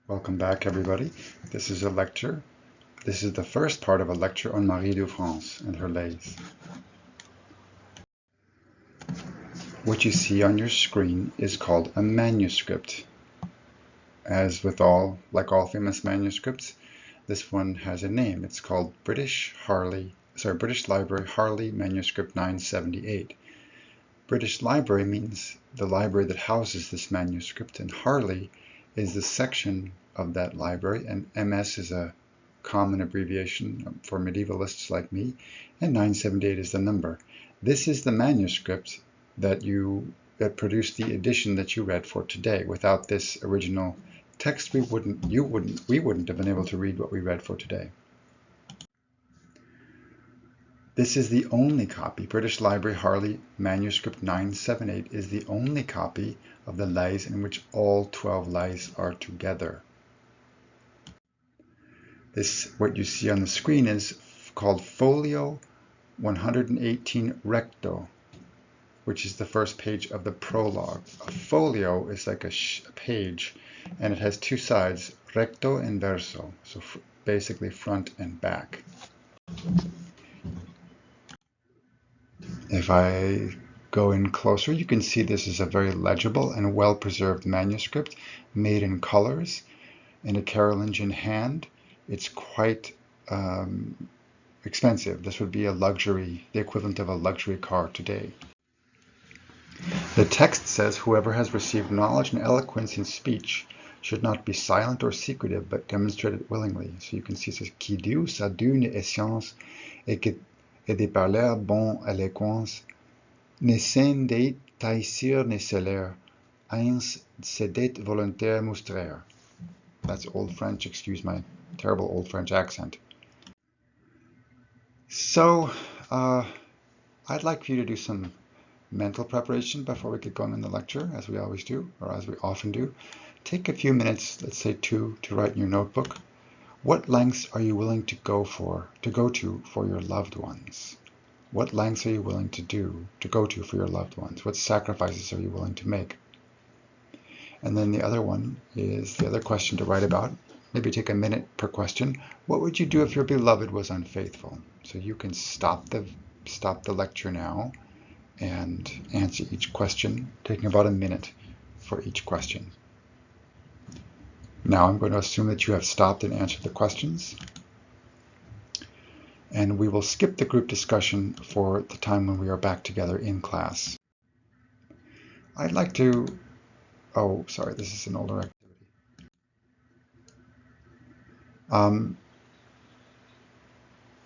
Welcome back, everybody. This is a lecture. This is the first part of a lecture on Marie de France and her lays. What you see on your screen is called a manuscript. As with all famous manuscripts, this one has a name. It's called British Library Harley Manuscript 978. British Library means the library that houses this manuscript, and Harley is the section of that library, and MS is a common abbreviation for medievalists like me, and 978 is the number. This is the manuscript that produced the edition that you read for today. Without this original text, we wouldn't have been able to read what we read for today. This is the only copy. British Library Harley Manuscript 978 is the only copy of the lays in which all 12 lays are together. What you see on the screen is called Folio 118 Recto, which is the first page of the prologue. A folio is like a page, and it has two sides, recto and verso, so basically front and back. If I go in closer, you can see this is a very legible and well-preserved manuscript made in colors in a Carolingian hand. It's quite expensive. This would be the equivalent of a luxury car today. The text says, whoever has received knowledge and eloquence in speech should not be silent or secretive, but demonstrate it willingly. So you can see it says, qui Deus a donné et science et de parler bon éloquence, ne sen deit taisir ne celer, eins sedet volontaire mustrer. That's Old French, excuse my terrible Old French accent. So, I'd like for you to do some mental preparation before we get going in the lecture, as we always do, or as we often do. Take a few minutes, let's say 2, to write in your notebook. What lengths are you willing to go to for your loved ones? What lengths are you willing to go to for your loved ones? What sacrifices are you willing to make? And then the other one is the other question to write about. Maybe take a minute per question. What would you do if your beloved was unfaithful? So you can stop the lecture now and answer each question, taking about a minute for each question. Now I'm going to assume that you have stopped and answered the questions. And we will skip the group discussion for the time when we are back together in class. I'd like to, oh, sorry, this is an older activity.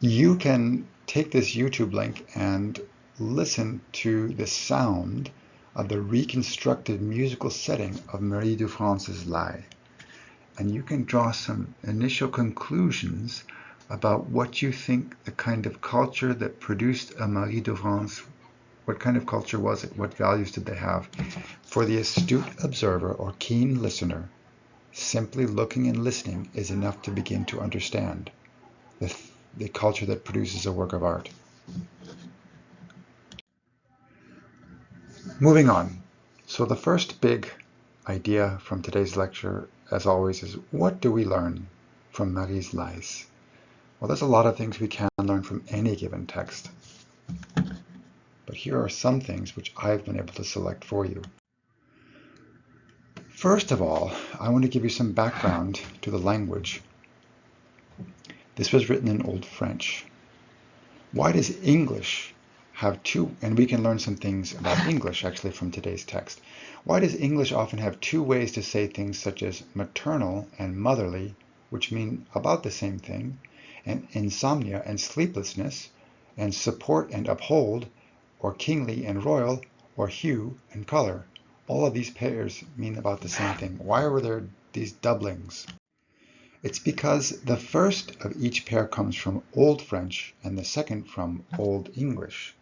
You can take this YouTube link and listen to the sound of the reconstructed musical setting of Marie de France's lay. And you can draw some initial conclusions about what you think the kind of culture that produced a Marie de France, what kind of culture was it, what values did they have? For the astute observer or keen listener, simply looking and listening is enough to begin to understand the culture that produces a work of art. Moving on. So the first big idea from today's lecture, as always, is what do we learn from Marie's lays? Well, there's a lot of things we can learn from any given text. But here are some things which I've been able to select for you. First of all, I want to give you some background to the language. This was written in Old French. Why does English have two, and we can learn some things about English actually from today's text. Why does English often have two ways to say things such as maternal and motherly, which mean about the same thing, and insomnia and sleeplessness, and support and uphold, or kingly and royal, or hue and color? All of these pairs mean about the same thing. Why were there these doublings? It's because the first of each pair comes from Old French and the second from Old English.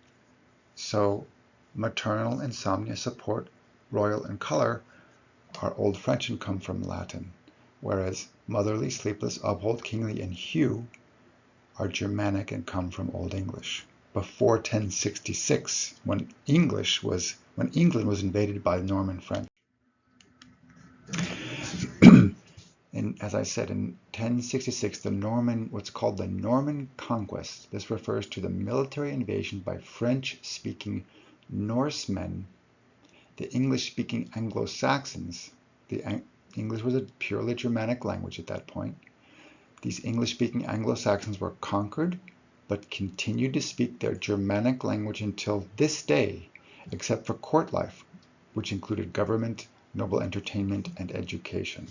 So maternal, insomnia, support, royal, and color are Old French and come from Latin, whereas motherly, sleepless, uphold, kingly, and hue are Germanic and come from Old English. Before 1066, when England was invaded by the Norman French. In as I said, in 1066, what's called the Norman Conquest. This refers to the military invasion by French-speaking Norsemen, the English-speaking Anglo-Saxons. English was a purely Germanic language at that point. These English-speaking Anglo-Saxons were conquered, but continued to speak their Germanic language until this day, except for court life, which included government, noble entertainment, and education.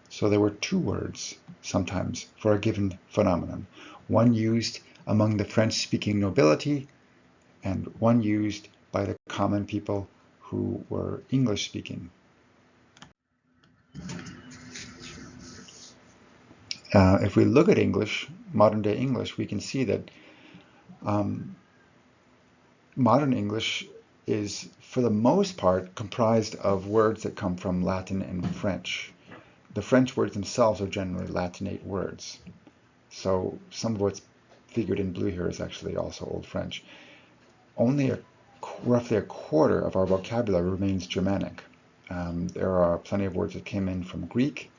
So there were two words, sometimes, for a given phenomenon. One used among the French-speaking nobility, and one used by the common people who were English-speaking. If we look at English, modern-day English, we can see that modern English is, for the most part, comprised of words that come from Latin and French. The French words themselves are generally Latinate words. So some of what's figured in blue here is actually also Old French. Only roughly a quarter of our vocabulary remains Germanic. There are plenty of words that came in from Greek,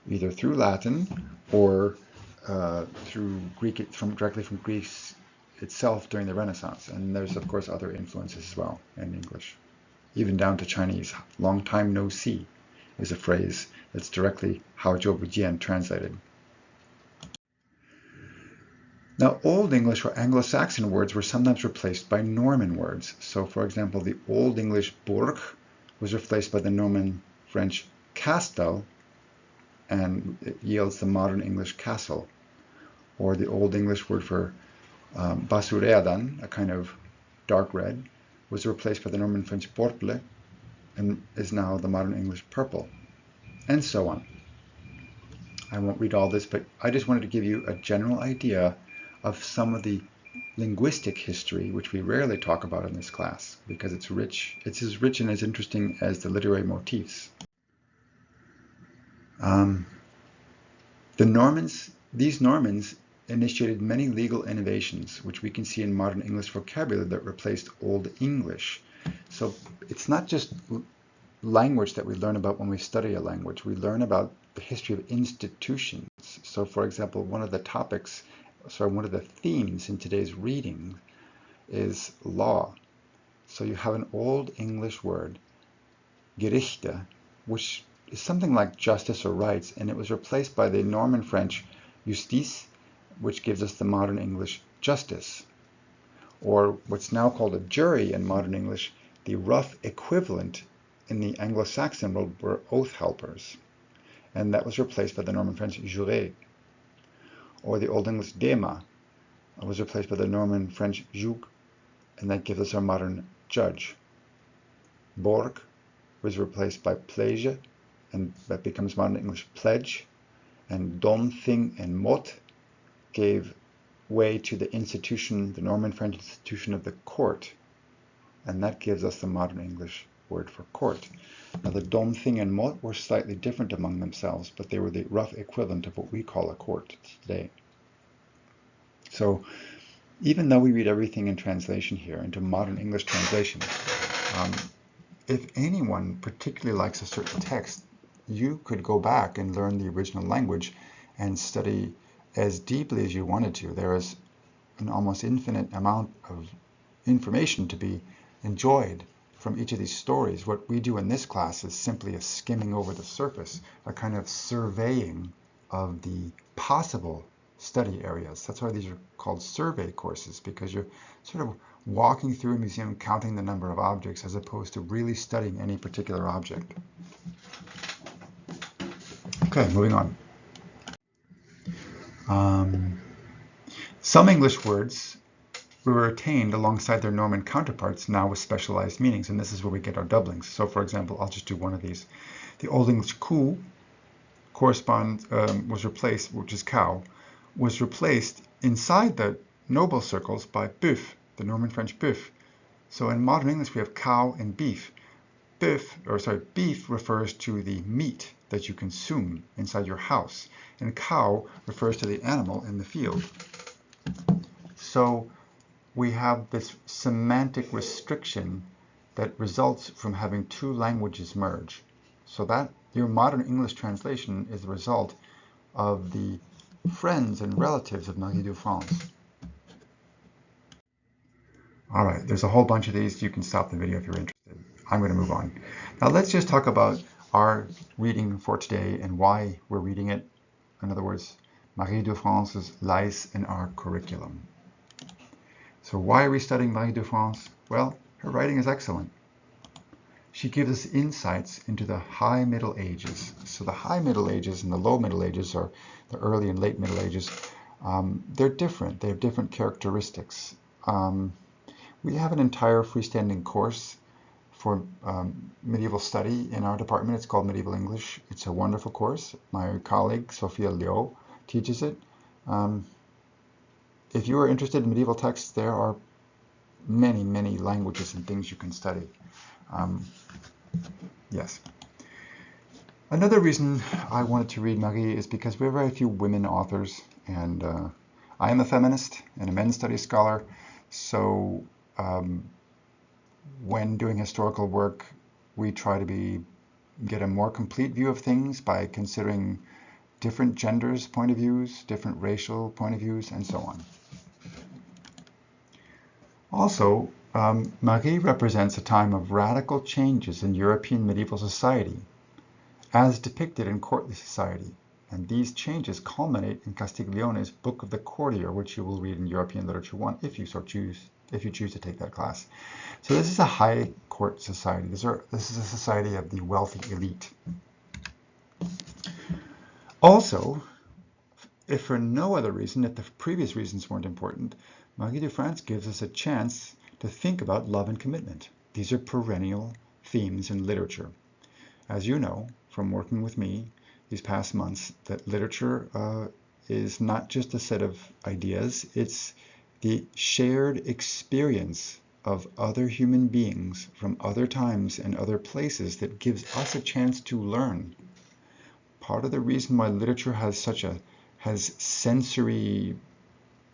either through Latin or through Greek, directly from Greece itself during the Renaissance. And there's, of course, other influences as well in English, even down to Chinese. Long time no see is a phrase that's directly Hao Zhou Bujian translated. Now, Old English or Anglo-Saxon words were sometimes replaced by Norman words. So, for example, the Old English burg was replaced by the Norman French castel, and it yields the modern English castle. Or the Old English word for basureadan, a kind of dark red, was replaced by the Norman French porple, and is now the modern English purple, and so on. I won't read all this, but I just wanted to give you a general idea of some of the linguistic history, which we rarely talk about in this class, because it's rich. It's as rich and as interesting as the literary motifs. These Normans initiated many legal innovations, which we can see in modern English vocabulary that replaced Old English. So it's not just language that we learn about when we study a language. We learn about the history of institutions. So, for example, one of the themes in today's reading is law. So you have an Old English word, Gerichte, which is something like justice or rights, and it was replaced by the Norman French justice, which gives us the modern English justice. Or what's now called a jury in modern English, the rough equivalent in the Anglo-Saxon world were oath helpers, and that was replaced by the Norman French juré. Or the Old English dema was replaced by the Norman French juge, and that gives us our modern judge. Borg was replaced by plege, and that becomes modern English pledge. And dom, thing, and mot gave way to the institution, the Norman French institution of the court, and that gives us the modern English word for court. Now the dom, thing, and mot were slightly different among themselves, but they were the rough equivalent of what we call a court today. So even though we read everything in translation here, into modern English translation, if anyone particularly likes a certain text, you could go back and learn the original language and study as deeply as you wanted to. There is an almost infinite amount of information to be enjoyed from each of these stories. What we do in this class is simply a skimming over the surface, a kind of surveying of the possible study areas. That's why these are called survey courses, because you're sort of walking through a museum counting the number of objects as opposed to really studying any particular object. Okay, moving on. Some English words were retained alongside their Norman counterparts, now with specialized meanings, and this is where we get our doublings. So, for example, I'll just do one of these. The Old English coo was replaced, which is cow, was replaced inside the noble circles by bœuf, the Norman French bœuf. So in modern English we have cow and beef. Beef refers to the meat that you consume inside your house, and cow refers to the animal in the field. So we have this semantic restriction that results from having two languages merge. So that Your modern English translation is the result of the friends and relatives of Marie de France. All right, there's a whole bunch of these. You can stop the video if you're interested. I'm going to move on. Now let's just talk about our reading for today and why we're reading it. In other words, Marie de France's lies in our curriculum. So why are we studying Marie de France? Well, her writing is excellent. She gives us insights into the High Middle Ages. So the High Middle Ages and the Low Middle Ages, or the Early and Late Middle Ages, they're different. They have different characteristics. We have an entire freestanding course for medieval study in our department. It's called Medieval English. It's a wonderful course. My colleague, Sophia Liu, teaches it. If you are interested in medieval texts, there are many, many languages and things you can study. Yes. Another reason I wanted to read Marie is because we have very few women authors, and I am a feminist and a men's studies scholar, so when doing historical work, we try to get a more complete view of things by considering different genders' point of views, different racial point of views, and so on. Also, Marie represents a time of radical changes in European medieval society, as depicted in courtly society, and these changes culminate in Castiglione's Book of the Courtier, which you will read in European Literature 1 if you choose to take that class. So this is a high court society. This is a society of the wealthy elite. Also, if for no other reason, if the previous reasons weren't important, Marie de France gives us a chance to think about love and commitment. These are perennial themes in literature. As you know from working with me these past months, that literature is not just a set of ideas, it's the shared experience of other human beings from other times and other places that gives us a chance to learn. Part of the reason why literature has sensory,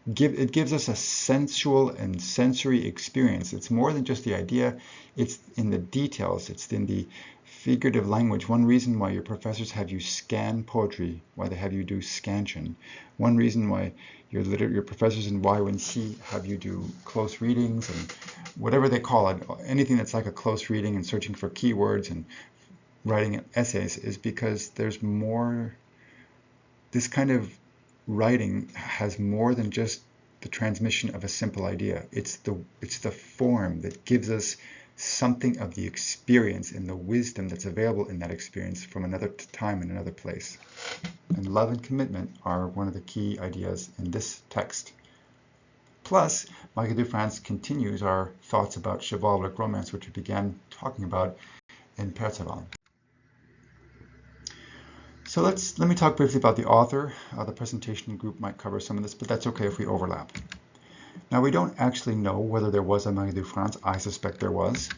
it gives us a sensual and sensory experience. It's more than just the idea, it's in the details, it's in the figurative language. One reason why your professors have you scan poetry, why they have you do scansion. One reason why your professors in Y1C have you do close readings and whatever they call it, anything that's like a close reading and searching for keywords and writing essays, is because there's more. This kind of writing has more than just the transmission of a simple idea. It's the form that gives us something of the experience and the wisdom that's available in that experience from another time and another place. And love and commitment are one of the key ideas in this text. Plus, Marie de France continues our thoughts about chivalric romance, which we began talking about in Perceval. So let me talk briefly about the author. The presentation group might cover some of this, but that's okay if we overlap. Now, we don't actually know whether there was a Marie de France. I suspect there was.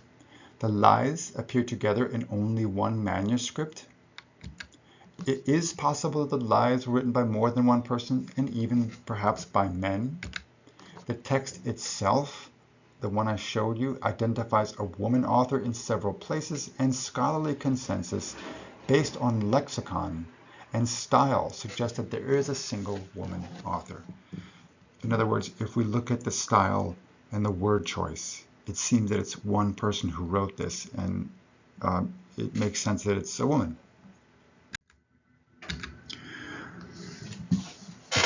The lies appear together in only one manuscript. It is possible that the lies were written by more than one person, and even perhaps by men. The text itself, the one I showed you, identifies a woman author in several places, and scholarly consensus based on lexicon and style suggests that there is a single woman author. In other words, if we look at the style and the word choice, it seems that it's one person who wrote this, and it makes sense that it's a woman.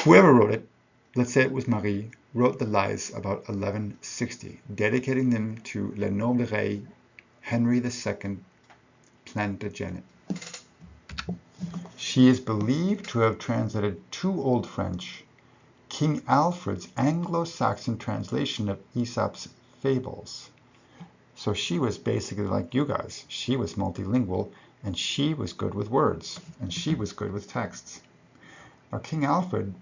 Whoever wrote it, let's say it was Marie, wrote the lies about 1160, dedicating them to Le Noble Rey, Henry II Plantagenet. She is believed to have translated two Old French, King Alfred's Anglo-Saxon translation of Aesop's fables. So she was basically like you guys. She was multilingual, and she was good with words, and she was good with texts. Now, King Alfred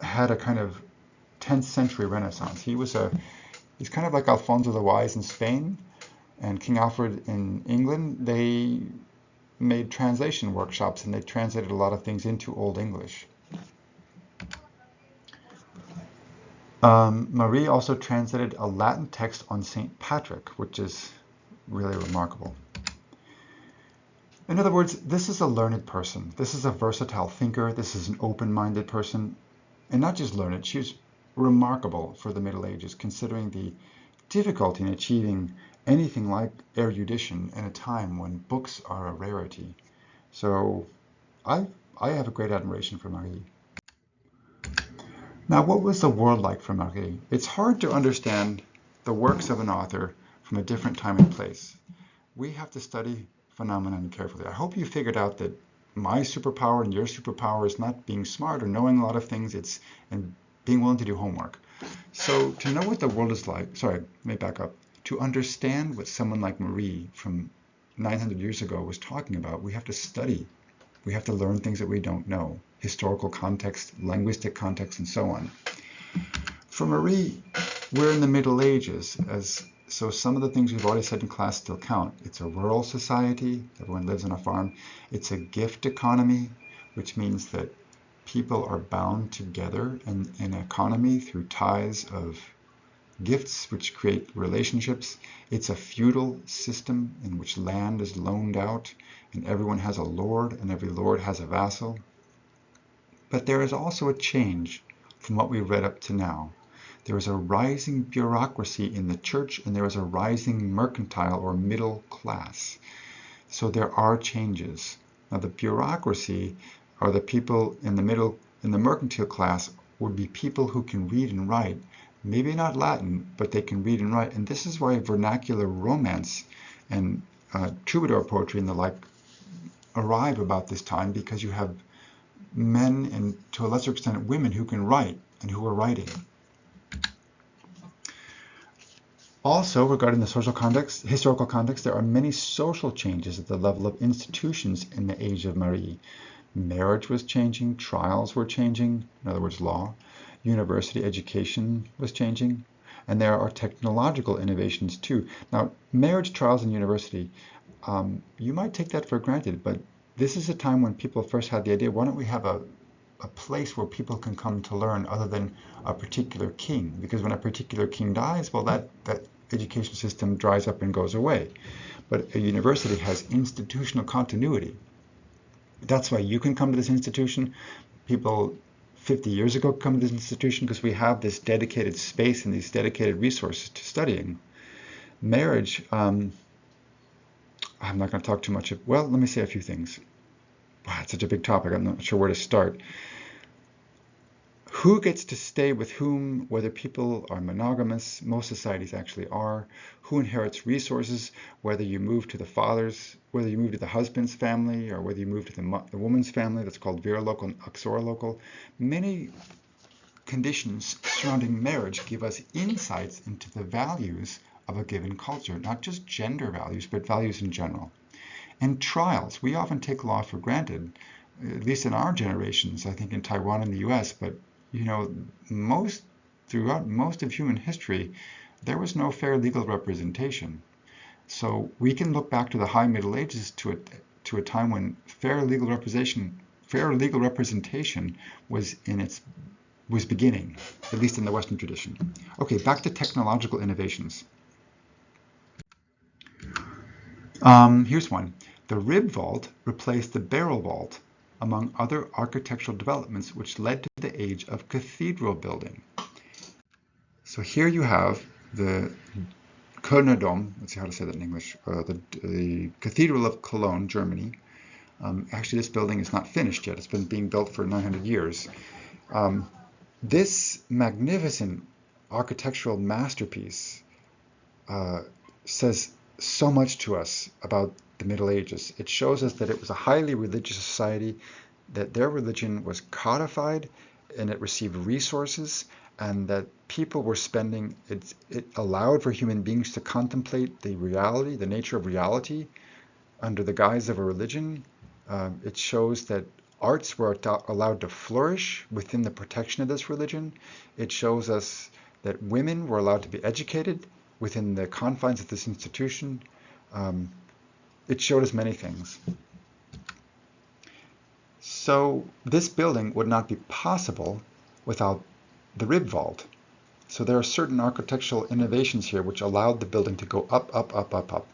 had a kind of 10th century Renaissance. He's kind of like Alfonso the Wise in Spain, and King Alfred in England. They made translation workshops, and they translated a lot of things into Old English. Marie also translated a Latin text on St. Patrick, which is really remarkable. In other words, this is a learned person. This is a versatile thinker. This is an open-minded person. And not just learned, she was remarkable for the Middle Ages, considering the difficulty in achieving anything like erudition in a time when books are a rarity. So I, I have a great admiration for Marie. Now, what was the world like for Marie? It's hard to understand the works of an author from a different time and place. We have to study phenomenon carefully. I hope you figured out that my superpower and your superpower is not being smart or knowing a lot of things, it's and being willing to do homework. So to know what the world is like, sorry, let me back up. To understand what someone like Marie from 900 years ago was talking about, we have to study. We have to learn things that we don't know, historical context, linguistic context, and so on. For Marie, we're in the Middle Ages, so some of the things we've already said in class still count. It's a rural society, everyone lives on a farm. It's a gift economy, which means that people are bound together in an economy through ties of gifts which create relationships. It's a feudal system in which land is loaned out and everyone has a lord and every lord has a vassal. But there is also a change from what we've read up to now. There is a rising bureaucracy in the church and there is a rising mercantile or middle class. So there are changes. Now the bureaucracy or the people in the mercantile class would be people who can read and write, maybe not Latin, but they can read and write. And this is why vernacular romance and troubadour poetry and the like arrive about this time, because you have men and to a lesser extent women who can write and who are writing. Also, regarding the historical context, there are many social changes at the level of institutions in the age of Marie. Marriage was changing, trials were changing, in other words, law. University education was changing, and there are technological innovations too. Now, marriage, trials, and university, you might take that for granted, but this is a time when people first had the idea, why don't we have a place where people can come to learn other than a particular king? Because when a particular king dies, well, that education system dries up and goes away. But a university has institutional continuity. That's why you can come to this institution. People 50 years ago come to this institution because we have this dedicated space and these dedicated resources to studying. Marriage, I'm not going to talk too much. Well, let me say a few things. Wow, it's such a big topic. I'm not sure where to start. Who gets to stay with whom, whether people are monogamous, most societies actually are, who inherits resources, whether you move to the husband's family, or whether you move to the woman's family, that's called vira local and uxora local. Many conditions surrounding marriage give us insights into the values of a given culture, not just gender values, but values in general. And trials, we often take law for granted, at least in our generations, I think in Taiwan and the US, but throughout most of human history, there was no fair legal representation. So we can look back to the High Middle Ages to a time when fair legal representation was beginning, at least in the Western tradition. Okay, back to technological innovations. Here's one. The rib vault replaced the barrel vault, among other architectural developments which led to the age of cathedral building. So here you have the Kölner Dom, let's see how to say that in English, the Cathedral of Cologne, Germany. Actually, this building is not finished yet. It's been being built for 900 years. This magnificent architectural masterpiece says so much to us about the Middle Ages. It shows us that it was a highly religious society, that their religion was codified and it received resources, and that people were spending, it allowed for human beings to contemplate the reality, the nature of reality under the guise of a religion. It shows that arts were allowed to flourish within the protection of this religion. It shows us that women were allowed to be educated within the confines of this institution. It showed us many things. So this building would not be possible without the rib vault. So there are certain architectural innovations here which allowed the building to go up, up, up, up, up.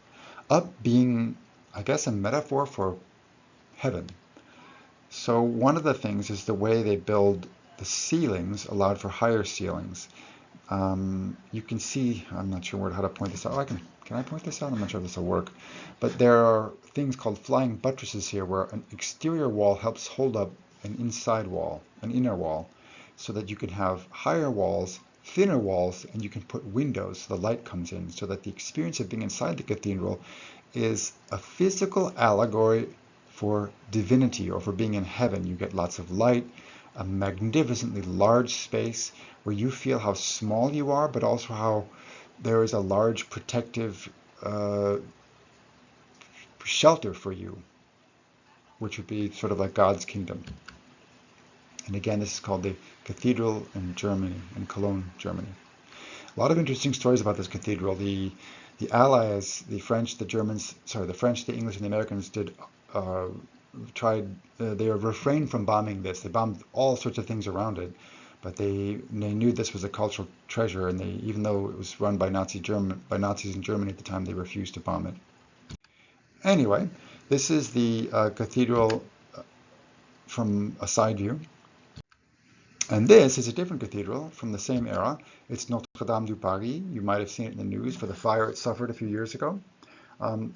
Up being I guess, a metaphor for heaven. So one of the things is the way they build the ceilings allowed for higher ceilings. You can see, I'm not sure how to point this out. Can I point this out? I'm not sure if this will work. But there are things called flying buttresses here where an exterior wall helps hold up an inside wall, an inner wall, so that you can have higher walls, thinner walls, and you can put windows so the light comes in, so that the experience of being inside the cathedral is a physical allegory for divinity or for being in heaven. You get lots of light, a magnificently large space where you feel how small you are, but also how there is a large protective shelter for you, which would be sort of like God's kingdom. And again, this is called the Cathedral in Germany, in Cologne, Germany. A lot of interesting stories about this cathedral. The Allies, the French, the Germans, sorry, the French, the English, and the Americans they refrained from bombing this. They bombed all sorts of things around it, but they knew this was a cultural treasure, and even though it was run by Nazis in Germany at the time, they refused to bomb it. Anyway, this is the cathedral from a side view. And this is a different cathedral from the same era. It's Notre Dame de Paris. You might have seen it in the news for the fire it suffered a few years ago.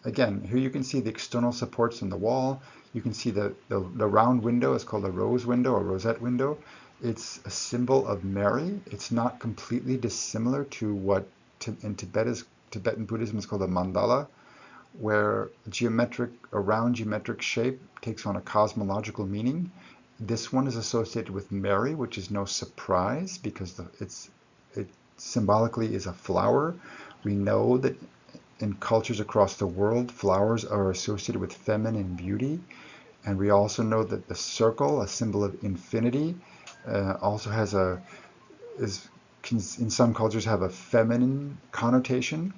Again, here you can see the external supports in the wall. You can see the round window is called a rose window or rosette window. It's a symbol of Mary. It's not completely dissimilar to what in Tibetan Buddhism is called a mandala, where a round geometric shape takes on a cosmological meaning. This one is associated with Mary, which is no surprise because it symbolically is a flower. We know that in cultures across the world, flowers are associated with feminine beauty. And we also know that the circle, a symbol of infinity, also in some cultures have a feminine connotation.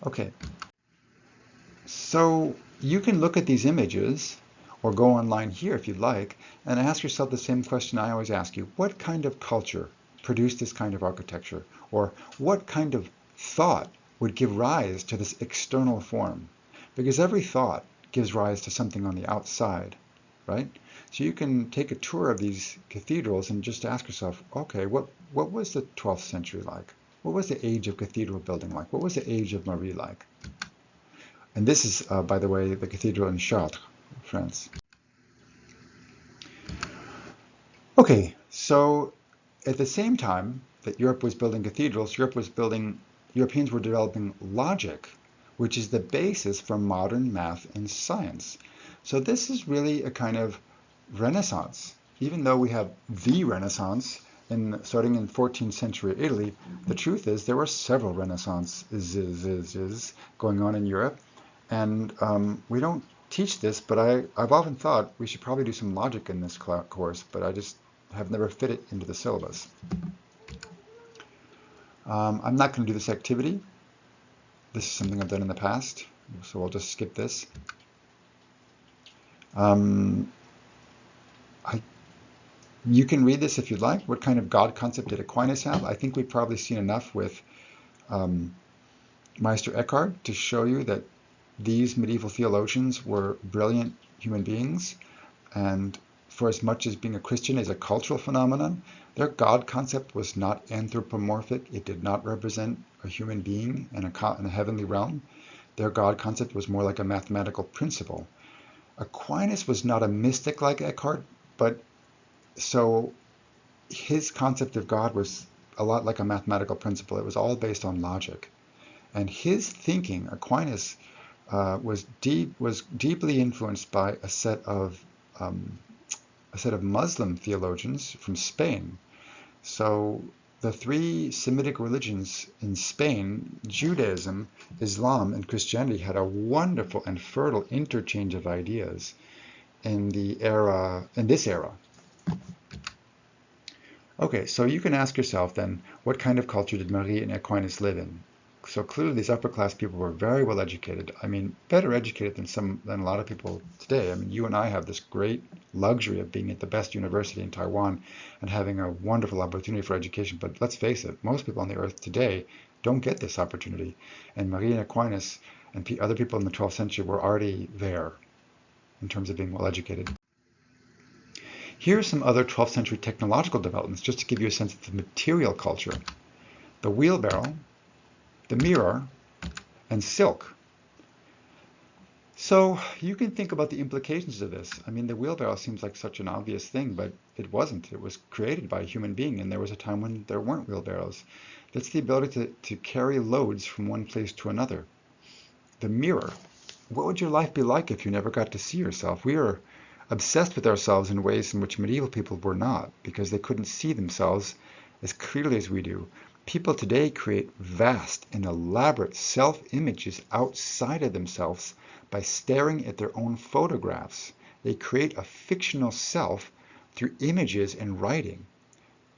Okay, so you can look at these images or go online here if you'd like, and ask yourself the same question I always ask you. What kind of culture produced this kind of architecture? Or what kind of thought would give rise to this external form? Because every thought gives rise to something on the outside, right? So you can take a tour of these cathedrals and just ask yourself, okay, what was the 12th century like? What was the age of cathedral building like? What was the age of Marie like? And this is, by the way, the cathedral in Chartres, France. Okay, so at the same time that Europe was building cathedrals, Europeans were developing logic, which is the basis for modern math and science. So this is really a kind of renaissance. Even though we have the Renaissance starting in 14th century Italy, the truth is there were several renaissances going on in Europe. And we don't teach this, but I've often thought we should probably do some logic in this course, but I just have never fit it into the syllabus. I'm not going to do this activity. This is something I've done in the past, so I'll just skip this. You can read this if you'd like. What kind of God concept did Aquinas have? I think we've probably seen enough with Meister Eckhart to show you that these medieval theologians were brilliant human beings, and for as much as being a Christian is a cultural phenomenon, their God concept was not anthropomorphic. It did not represent a human being in a heavenly realm. Their God concept was more like a mathematical principle. Aquinas was not a mystic like Eckhart, but so his concept of God was a lot like a mathematical principle. It was all based on logic. And his thinking, Aquinas, was deeply influenced by a set of Muslim theologians from Spain. So the three Semitic religions in Spain, Judaism, Islam, and Christianity, had a wonderful and fertile interchange of ideas in this era. Okay, so you can ask yourself then, what kind of culture did Marie and Aquinas live in? So clearly these upper class people were very well educated. I mean, better educated than a lot of people today. I mean, you and I have this great luxury of being at the best university in Taiwan and having a wonderful opportunity for education. But let's face it, most people on the earth today don't get this opportunity. And Marie and Aquinas and other people in the 12th century were already there in terms of being well educated. Here are some other 12th century technological developments, just to give you a sense of the material culture. The wheelbarrow, the mirror, and silk. So you can think about the implications of this. I mean, the wheelbarrow seems like such an obvious thing, but it wasn't. It was created by a human being, and there was a time when there weren't wheelbarrows. That's the ability to carry loads from one place to another. The mirror. What would your life be like if you never got to see yourself? We are obsessed with ourselves in ways in which medieval people were not, because they couldn't see themselves as clearly as we do. People today create vast and elaborate self-images outside of themselves by staring at their own photographs. They create a fictional self through images and writing.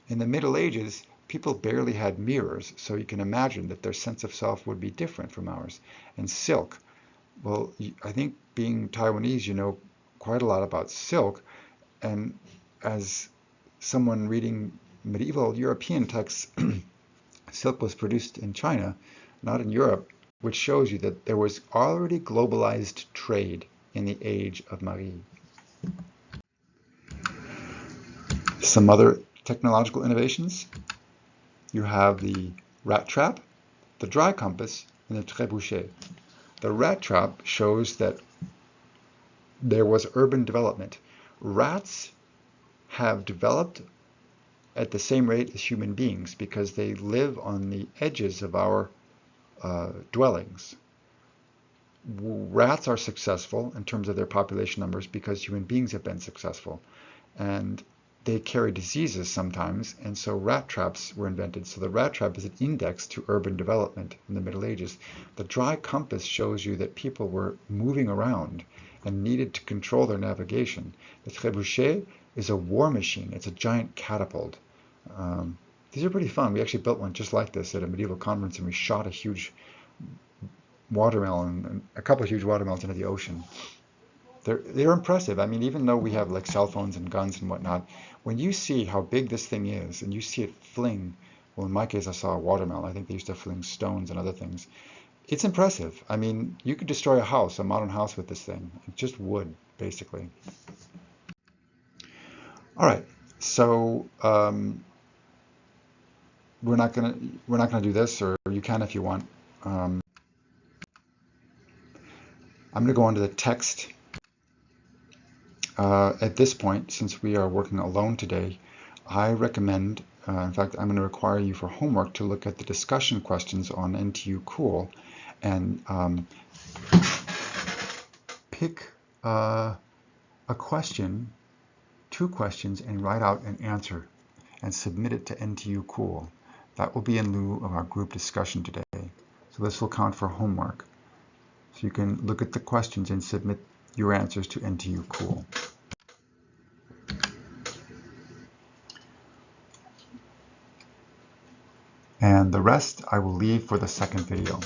In the Middle Ages, people barely had mirrors, so you can imagine that their sense of self would be different from ours. And silk. Well, I think being Taiwanese, you know quite a lot about silk, and as someone reading medieval European texts, silk was produced in China, not in Europe, which shows you that there was already globalized trade in the age of Marie. Some other technological innovations. You have the rat trap, the dry compass, and the trebuchet. The rat trap shows that there was urban development. Rats have developed at the same rate as human beings because they live on the edges of our dwellings. Rats are successful in terms of their population numbers because human beings have been successful, and they carry diseases sometimes, and so rat traps were invented. So the rat trap is an index to urban development in the Middle Ages. The dry compass shows you that people were moving around and needed to control their navigation. The trebuchet is a war machine. It's a giant catapult. These are pretty fun. We actually built one just like this at a medieval conference, and we shot a huge watermelon, and a couple of huge watermelons into the ocean. They're impressive. I mean, even though we have like cell phones and guns and whatnot, when you see how big this thing is and you see it fling, well, in my case, I saw a watermelon. I think they used to fling stones and other things. It's impressive. I mean, you could destroy a house, a modern house, with this thing. It's just wood, basically. All right, so we're not gonna do this, or you can if you want. I'm gonna go on to the text. At this point, since we are working alone today, I recommend, in fact, I'm going to require you for homework to look at the discussion questions on NTU Cool and pick a question, 2 questions, and write out an answer and submit it to NTU Cool. That will be in lieu of our group discussion today. So this will count for homework. So you can look at the questions and submit your answers to NTU Cool. And the rest I will leave for the second video.